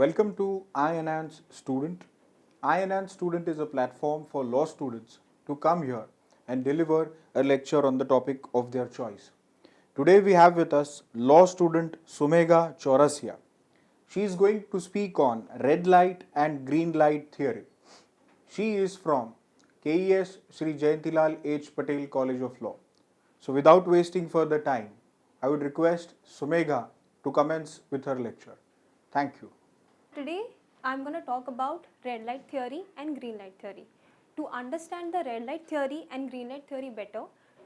Welcome to iEnhance Student. iEnhance Student is a platform for law students to come here and deliver a lecture on the topic of their choice. Today we have with us law student Sumegha Chourasia. She is going to speak on red light and green light theory. She is from KES Sri Jayantilal H. Patel College of Law. So without wasting further time, I would request Sumegha to commence with her lecture. Thank you. Today I'm going to talk about red light theory and green light theory. To understand the red light theory and green light theory better,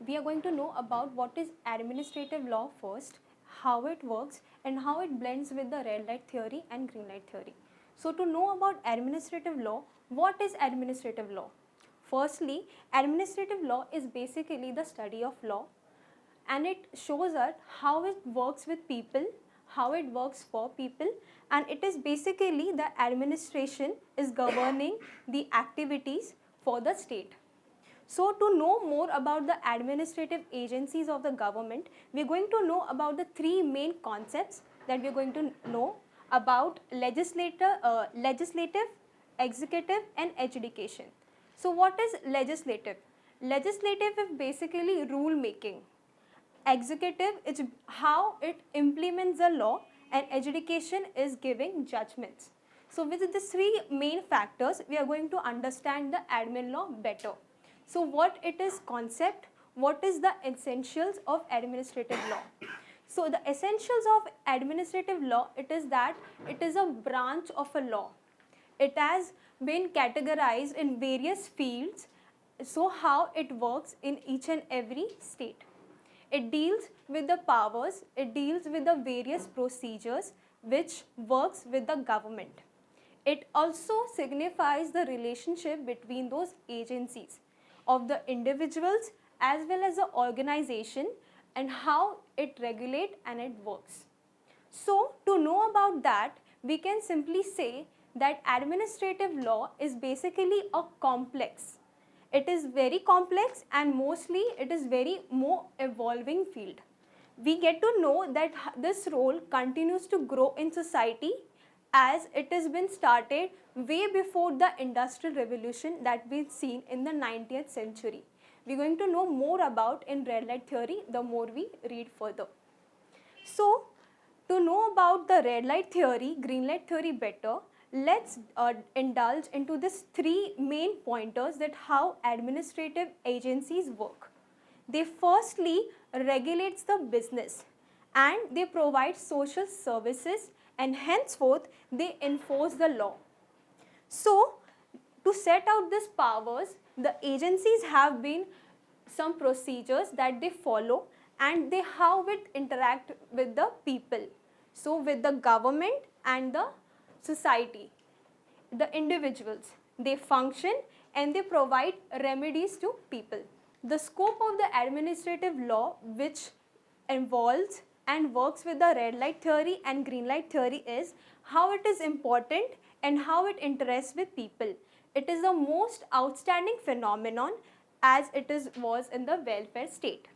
we are going to know about what is administrative law first, how it works and how it blends with the red light theory and green light theory. So to know about administrative law, what is administrative law? Firstly, administrative law is basically the study of law, and it shows us how it works with people, how it works for people, and it is basically the administration is governing the activities for the state. So to know more about the administrative agencies of the government, we are going to know about the three main concepts that we are going to know about: legislative, executive and adjudication. So what is legislative? Legislative is basically rule making. Executive is how it implements the law, and adjudication is giving judgments. So with these three main factors, we are going to understand the admin law better. So what it is concept, what is the essentials of administrative law? So the essentials of administrative law, it is that it is a branch of a law. It has been categorized in various fields, so how it works in each and every state. It deals with the powers, it deals with the various procedures which works with the government. It also signifies the relationship between those agencies of the individuals as well as the organization, and how it regulates and it works. So to know about that, we can simply say that administrative law is basically a complex. It is very complex and mostly it is very more evolving field. We get to know that this role continues to grow in society as it has been started way before the industrial revolution that we've seen in the 19th century. We're going to know more about in red light theory the more we read further. So to know about the red light theory, green light theory better, let's indulge into these three main pointers that how administrative agencies work. They firstly regulates the business and they provide social services, and henceforth they enforce the law. So to set out these powers, the agencies have been some procedures that they follow, and they how it interact with the people. So with the government and the society, the individuals, they function and they provide remedies to people. The scope of the administrative law which involves and works with the red light theory and green light theory is how it is important and how it interests with people. It is the most outstanding phenomenon as it was in the welfare state.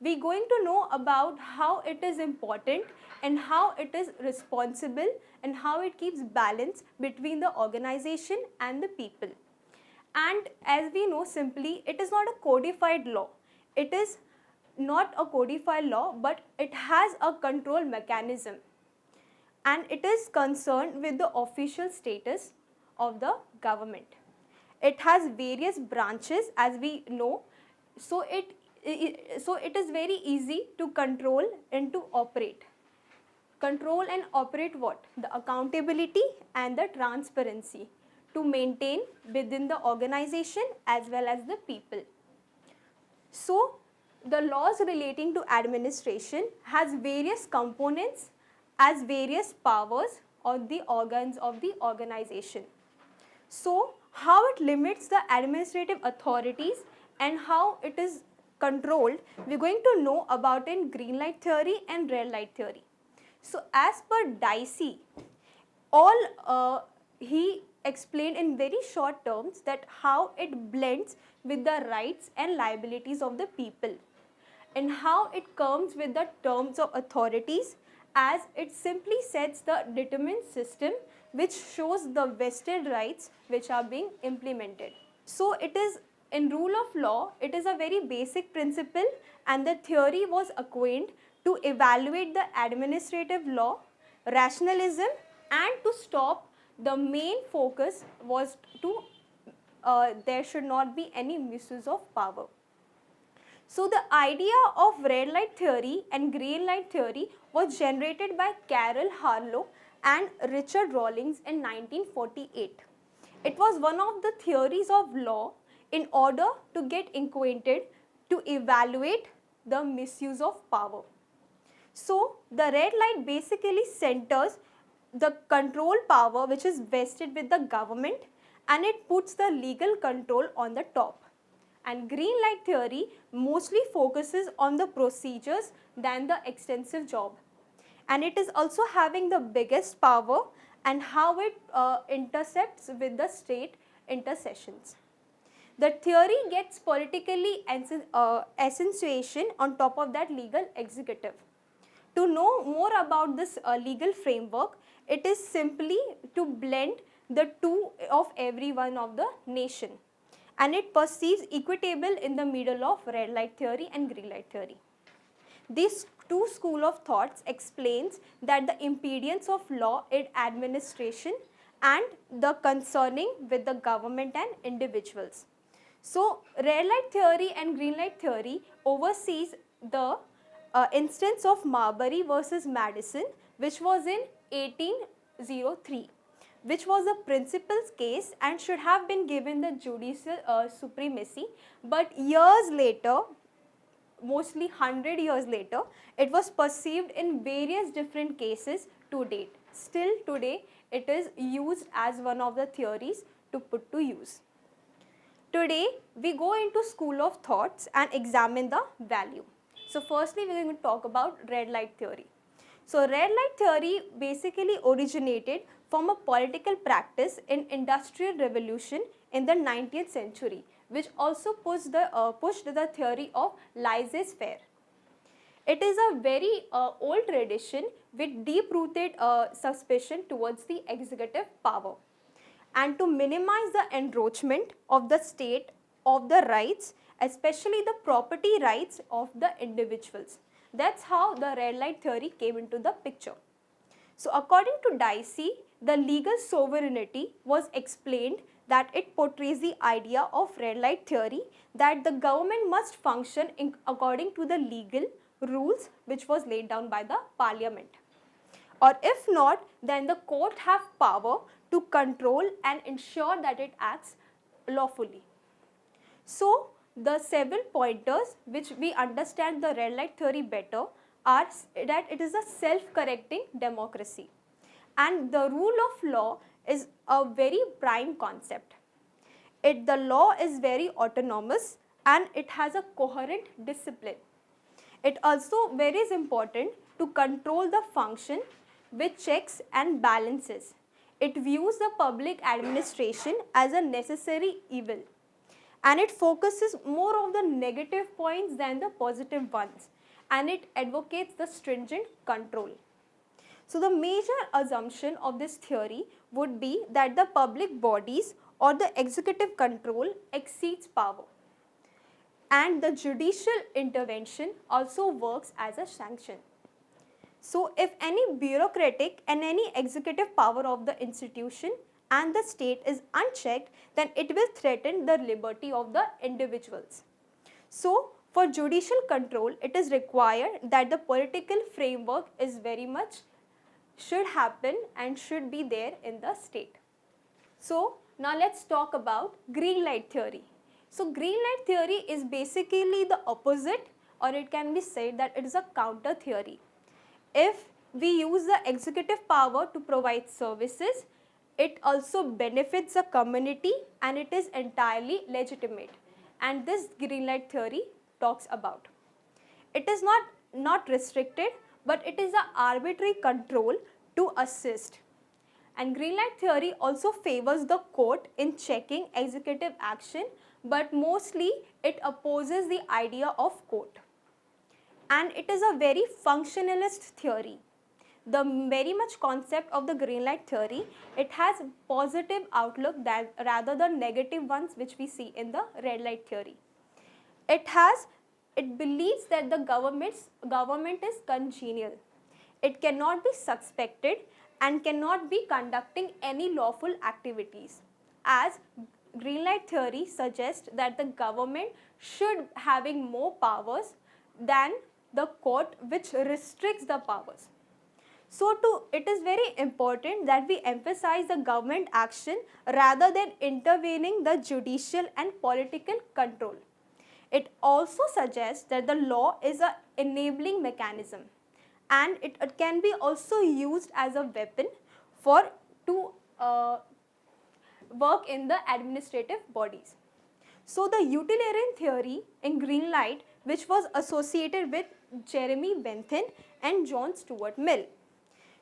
We're going to know about how it is important and how it is responsible and how it keeps balance between the organization and the people. And as we know simply, it is not a codified law. It is not a codified law, but it has a control mechanism. And it is concerned with the official status of the government. It has various branches as we know, so it is very easy to control and to operate. Control and operate what? The accountability and the transparency to maintain within the organization as well as the people. So the laws relating to administration has various components as various powers or the organs of the organization. So how it limits the administrative authorities and how it is controlled, we're going to know about in green light theory and red light theory. So as per Dicey, he explained in very short terms that how it blends with the rights and liabilities of the people, and how it comes with the terms of authorities as it simply sets the determined system which shows the vested rights which are being implemented. So it is in rule of law, it is a very basic principle, and the theory was coined to evaluate the administrative law, rationalism, and to stop. The main focus was to there should not be any misuse of power. So the idea of red light theory and green light theory was generated by Carol Harlow and Richard Rawlings in 1948. It was one of the theories of law in order to get acquainted to evaluate the misuse of power. So the red light basically centers the control power which is vested with the government, and it puts the legal control on the top. And green light theory mostly focuses on the procedures than the extensive job. And it is also having the biggest power and how it intersects with the state intercessions. The theory gets politically accentuation on top of that legal executive. To know more about this legal framework, it is simply to blend the two of every one of the nation, and it perceives equitable in the middle of red light theory and green light theory. These two school of thoughts explains that the impedance of law in administration and the concerning with the government and individuals. So red light theory and green light theory oversees the instance of Marbury versus Madison, which was in 1803, which was a principal's case and should have been given the judicial supremacy, but years later, mostly 100 years later, it was perceived in various different cases to date. Still today, it is used as one of the theories to put to use. Today, we go into school of thoughts and examine the value. So firstly, we are going to talk about red light theory. So red light theory basically originated from a political practice in Industrial Revolution in the 19th century, which also pushed the theory of laissez-faire. It is a very old tradition with deep-rooted suspicion towards the executive power. And to minimize the encroachment of the state of the rights, especially the property rights of the individuals. That's how the red light theory came into the picture. So according to Dicey, the legal sovereignty was explained that it portrays the idea of red light theory that the government must function according to the legal rules which was laid down by the parliament. Or if not, then the court have power to control and ensure that it acts lawfully. So the several pointers which we understand the red light theory better are that it is a self-correcting democracy, and the rule of law is a very prime concept. The law is very autonomous and it has a coherent discipline. It also very is important to control the function with checks and balances. It views the public administration as a necessary evil, and it focuses more on the negative points than the positive ones, and it advocates the stringent control. So the major assumption of this theory would be that the public bodies or the executive control exceeds power, and the judicial intervention also works as a sanction. So if any bureaucratic and any executive power of the institution and the state is unchecked, then it will threaten the liberty of the individuals. So for judicial control, it is required that the political framework is very much should happen and should be there in the state. So now let's talk about green light theory. So green light theory is basically the opposite, or it can be said that it is a counter theory. If we use the executive power to provide services, it also benefits the community and it is entirely legitimate. And this green light theory talks about. It is not restricted, but it is an arbitrary control to assist. And green light theory also favors the court in checking executive action, but mostly it opposes the idea of court. And it is a very functionalist theory. the very much concept of the green light theory, it has positive outlook that rather than negative ones which we see in the red light theory. It believes that the government is congenial. It cannot be suspected and cannot be conducting any lawful activities, as green light theory suggests that the government should having more powers than the court, which restricts the powers. So it is very important that we emphasize the government action rather than intervening the judicial and political control. It also suggests that the law is an enabling mechanism, and it can be also used as a weapon to work in the administrative bodies. So the utilitarian theory in green light, which was associated with Jeremy Bentham and John Stuart Mill.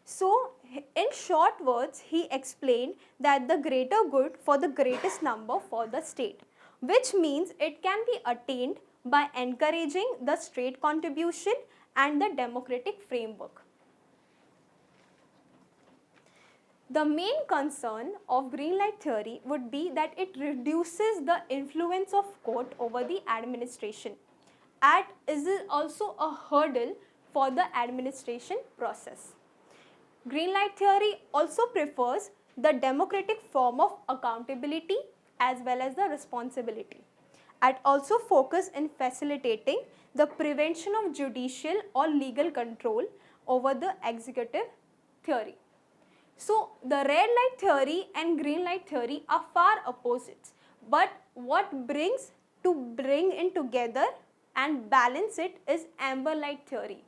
So in short words, he explained that the greater good for the greatest number for the state, which means it can be attained by encouraging the state contribution and the democratic framework. The main concern of green light theory would be that it reduces the influence of court over the administration, and is also a hurdle for the administration process. Green light theory also prefers the democratic form of accountability as well as the responsibility. It also focuses in facilitating the prevention of judicial or legal control over the executive theory. So the red light theory and green light theory are far opposites, but what brings in together and balance it is amber light theory.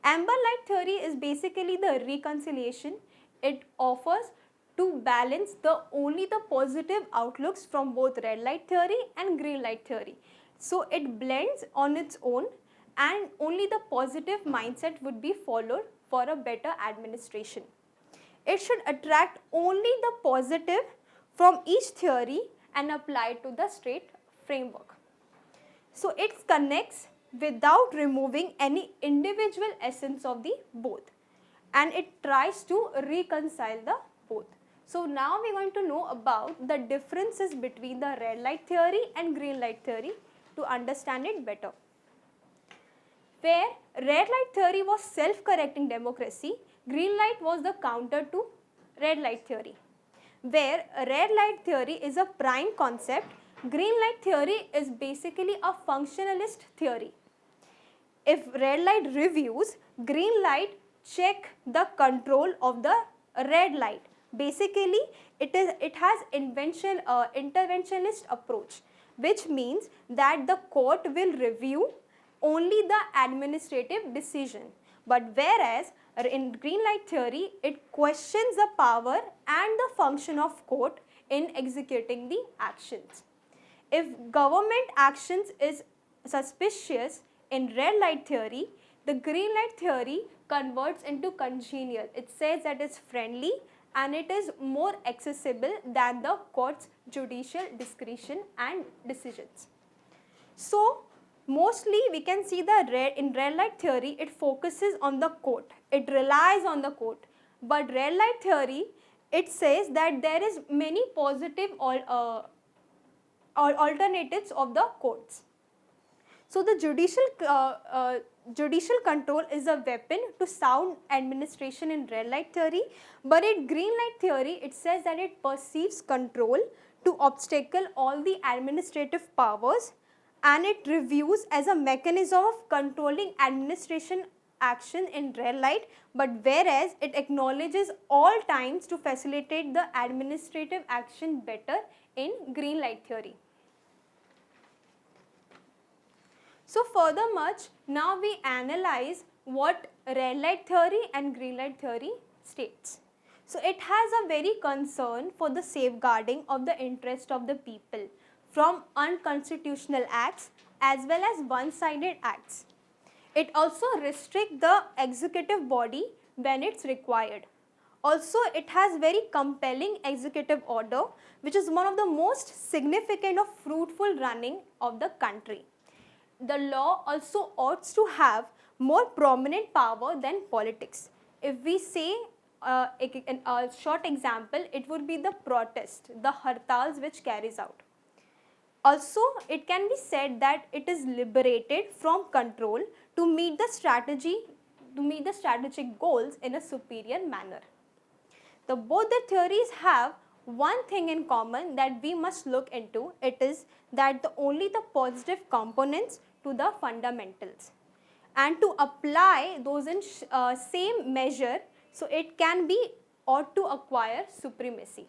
Amber light theory is basically the reconciliation. It offers to balance only the positive outlooks from both red light theory and green light theory. So it blends on its own, and only the positive mindset would be followed for a better administration. It should attract only the positive from each theory and apply to the state framework. So it connects without removing any individual essence of the both, and it tries to reconcile the both. So now we are going to know about the differences between the red light theory and green light theory to understand it better. Where red light theory was self-correcting democracy, green light was the counter to red light theory. Where red light theory is a prime concept, green light theory is basically a functionalist theory. If red light reviews, green light check the control of the red light. Basically, it has interventionist approach, which means that the court will review only the administrative decision. But whereas in green light theory, it questions the power and the function of court in executing the actions. If government actions is suspicious in red light theory, the green light theory converts into congenial. It says that it's friendly and it is more accessible than the court's judicial discretion and decisions. So mostly we can see in red light theory, it focuses on the court. It relies on the court. But red light theory, it says that there is many positive alternatives of the courts. So the judicial control is a weapon to sound administration in red light theory, but in green light theory, it says that it perceives control to obstacle all the administrative powers, and it reviews as a mechanism of controlling administration action in red light, but whereas it acknowledges all times to facilitate the administrative action better in green light theory. So further much, now we analyze what red light theory and green light theory states. So it has a very concern for the safeguarding of the interest of the people from unconstitutional acts as well as one-sided acts. It also restricts the executive body when it's required. Also, it has very compelling executive order, which is one of the most significant of fruitful running of the country. The law also ought to have more prominent power than politics. if we say a short example, it would be the protest, the hartals which carries out. Also, it can be said that it is liberated from control to meet the strategic goals in a superior manner. Both the theories have one thing in common that we must look into. It is that only the positive components to the fundamentals, and to apply those in same measure, so it can be or to acquire supremacy.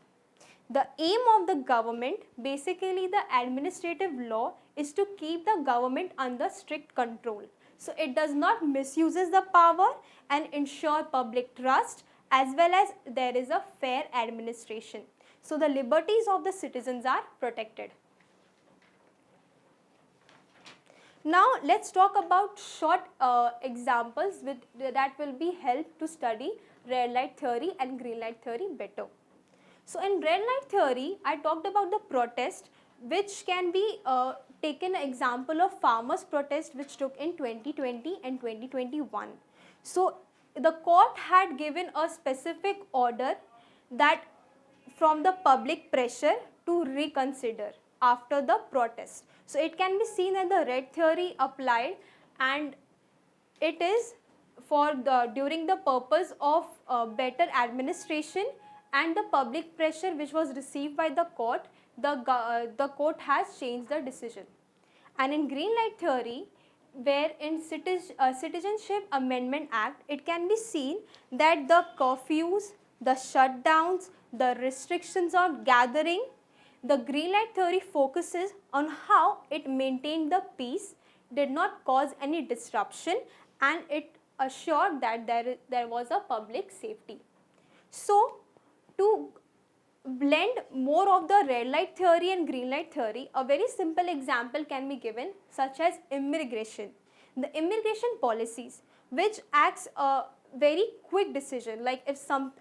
The aim of the government, basically the administrative law, is to keep the government under strict control. So it does not misuses the power and ensure public trust, as well as there is a fair administration. So the liberties of the citizens are protected. Now let's talk about short examples that will be help to study red light theory and green light theory better. So in red light theory, I talked about the protest, which can be taken an example of farmers' protest which took in 2020 and 2021. So the court had given a specific order that from the public pressure to reconsider after the protest. So it can be seen that the red theory applied, and it is for during the purpose of better administration and the public pressure which was received by the court, the court has changed the decision. And in green light theory, where in Citizenship Amendment Act, it can be seen that the curfews, the shutdowns, the restrictions on gathering, the green light theory focuses on how it maintained the peace, did not cause any disruption, and it assured that there was a public safety. So to blend more of the red light theory and green light theory, a very simple example can be given, such as immigration. The immigration policies, which acts a very quick decision, like if some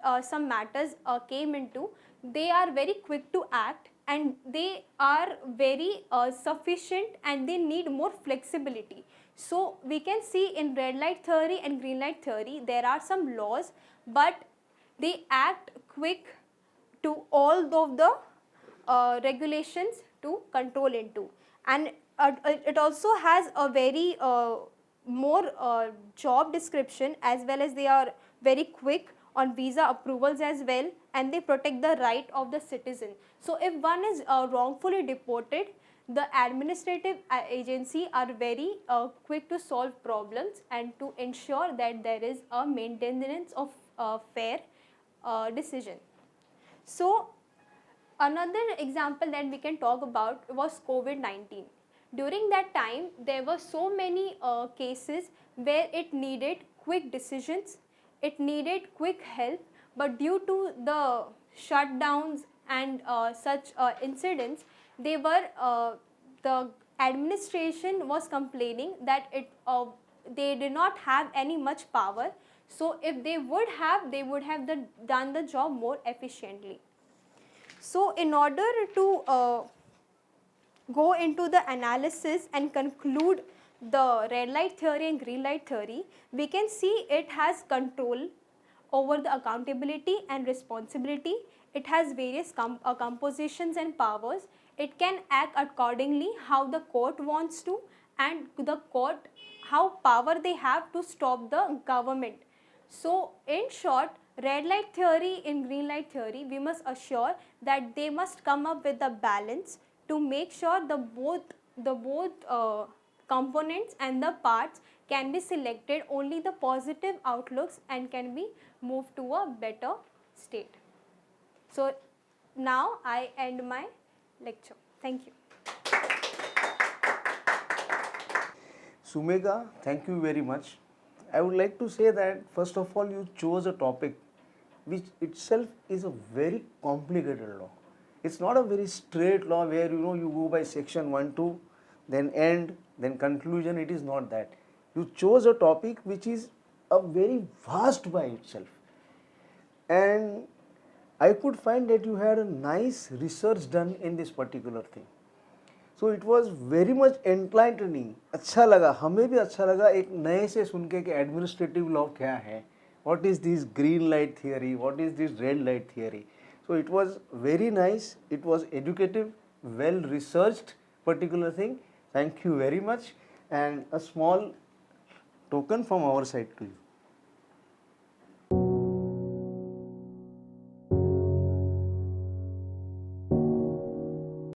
matters came into, they are very quick to act, and they are very sufficient, and they need more flexibility. So we can see in red light theory and green light theory, there are some laws, but they act quick to all of the regulations to control into. And it also has a very more job description, as well as they are very quick on visa approvals as well, and they protect the right of the citizen. So if one is wrongfully deported, the administrative agency are very quick to solve problems and to ensure that there is a maintenance of fair decision. So another example that we can talk about was COVID-19. During that time, there were so many cases where it needed quick decisions, it needed quick help, but due to the shutdowns and such incidents, they were the administration was complaining that they did not have any much power. So if they would have done the job more efficiently. So in order to go into the analysis and conclude the red light theory and green light theory, we can see it has control over the accountability and responsibility. It has various compositions and powers. It can act accordingly how the court wants to, and the court how power they have to stop the government. So in short, red light theory and green light theory, we must assure that they must come up with a balance to make sure the both components and the parts can be selected, only the positive outlooks, and can be moved to a better state. So now I end my lecture. Thank you. Sumegha, thank you very much. I would like to say that first of all, you chose a topic which itself is a very complicated law. It's not a very straight law where you go by section 1, 2, then end, then conclusion. It is not that. You chose a topic which is a very vast by itself. And I could find that you had a nice research done in this particular thing. So it was very much enlightening. अच्छा लगा, हमें भी अच्छा लगा एक नए से सुन के कि एडमिनिस्ट्रेटिव लॉ क्या है what is this green light theory, what is this red light theory. So it was very nice, it was educative, well researched particular thing. Thank you very much, and a small token from our side to you.